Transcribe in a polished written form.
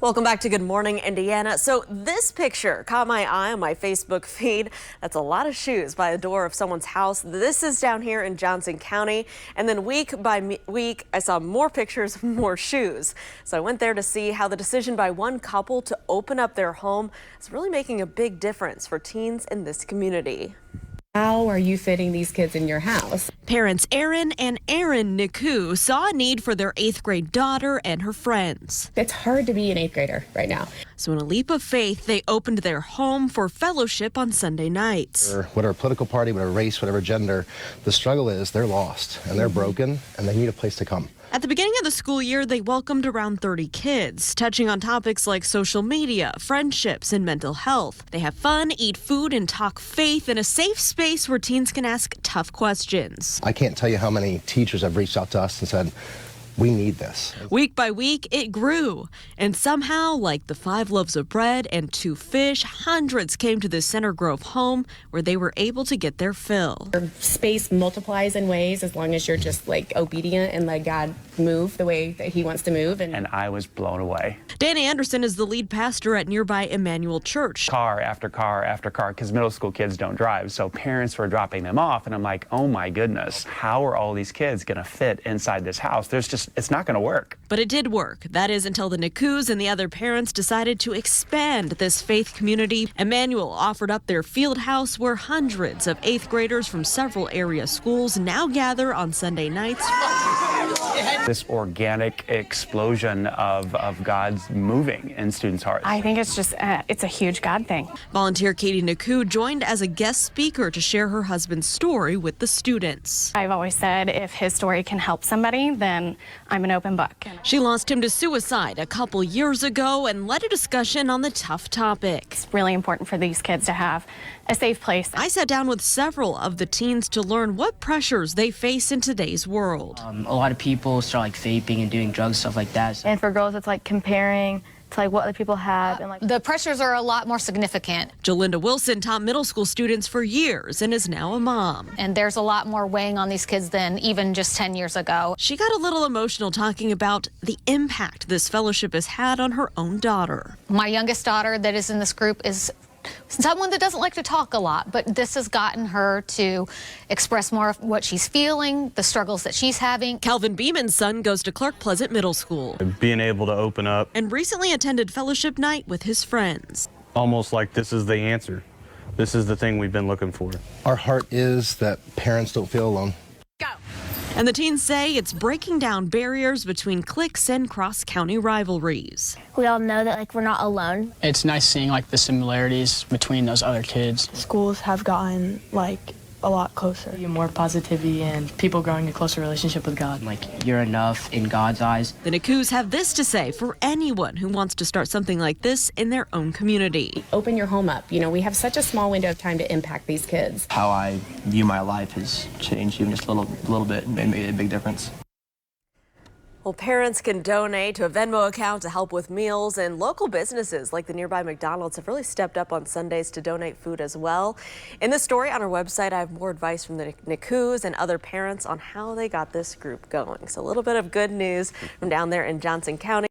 Welcome back to Good Morning Indiana. So this picture caught my eye on my Facebook feed. That's a lot of shoes by the door of someone's house. This is down here in Johnson County. And then week by week, I saw more pictures of more shoes. So I went there to see how the decision by one couple to open up their home is really making a big difference for teens in this community. How are you fitting these kids in your house? Parents Aaron and Aaron Niku saw a need for their 8th grade daughter and her friends. It's hard to be an 8th grader right now. So in a leap of faith, they opened their home for fellowship on Sunday nights. Whatever political party, whatever race, whatever gender, the struggle is they're lost and they're broken and they need a place to come. At the beginning of the school year, they welcomed around 30 kids, touching on topics like social media, friendships, and mental health. They have fun, eat food, and talk faith in a safe space where teens can ask tough questions. I can't tell you how many teachers have reached out to us and said, we need this. Week by week, it grew. And somehow, like the 5 loaves of bread and 2 fish, hundreds came to the Center Grove home where they were able to get their fill. Your space multiplies in ways as long as you're just obedient and let God move the way that he wants to move. And I was blown away. Dan Anderson is the lead pastor at nearby Emmanuel Church. Car after car after car, because middle school kids don't drive. So parents were dropping them off. And I'm like, oh my goodness, how are all these kids going to fit inside this house? It's not going to work. But it did work. That is until the Nikus and the other parents decided to expand this faith community. Emmanuel offered up their field house where hundreds of 8th graders from several area schools now gather on Sunday nights. This organic explosion of God's moving in students' hearts. I think it's just, it's a huge God thing. Volunteer Katie Niku joined as a guest speaker to share her husband's story with the students. I've always said if his story can help somebody, then I'm an open book. She lost him to suicide a couple years ago and led a discussion on the tough topic. It's really important for these kids to have a safe place. I sat down with several of the teens to learn what pressures they face in today's world. A lot of people start vaping and doing drugs, stuff like that. And for girls, it's comparing to what other people have. And the pressures are a lot more significant. Jalinda Wilson taught middle school students for years and is now a mom. And there's a lot more weighing on these kids than even just 10 years ago. She got a little emotional talking about the impact this fellowship has had on her own daughter. My youngest daughter that is in this group is someone that doesn't like to talk a lot, but this has gotten her to express more of what she's feeling, the struggles that she's having. Calvin Beeman's son goes to Clark Pleasant Middle School. Being able to open up. And recently attended fellowship night with his friends. Almost like this is the answer. This is the thing we've been looking for. Our heart is that parents don't feel alone. And the teens say it's breaking down barriers between cliques and cross-county rivalries. we all know that we're not alone. It's nice seeing the similarities between those other kids. Schools have gotten a lot closer. More positivity and people growing a closer relationship with God. You're enough in God's eyes. The Nikus have this to say for anyone who wants to start something like this in their own community. Open your home up. We have such a small window of time to impact these kids. How I view my life has changed even just a little bit and made a big difference. Well, parents can donate to a Venmo account to help with meals, and local businesses like the nearby McDonald's have really stepped up on Sundays to donate food as well. In this story on our website, I have more advice from the Nikus and other parents on how they got this group going. So a little bit of good news from down there in Johnson County.